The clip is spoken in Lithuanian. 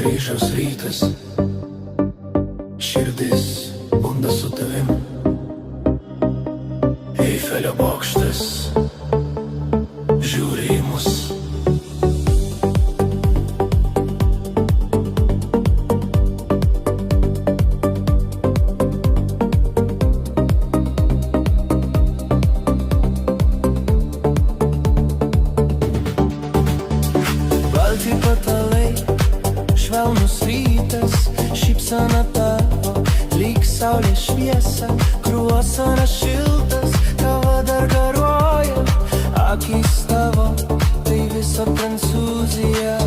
Paryžiaus rytas, širdis bunda su tavim. Eifelio bokštas žiūri į mus. Balti patalai, švelnus rytas, šypsena tavo, lyg saulės šviesa, kruosanas šiltas, kava dar garuoja, akys tavo, tai visa Prancūzija.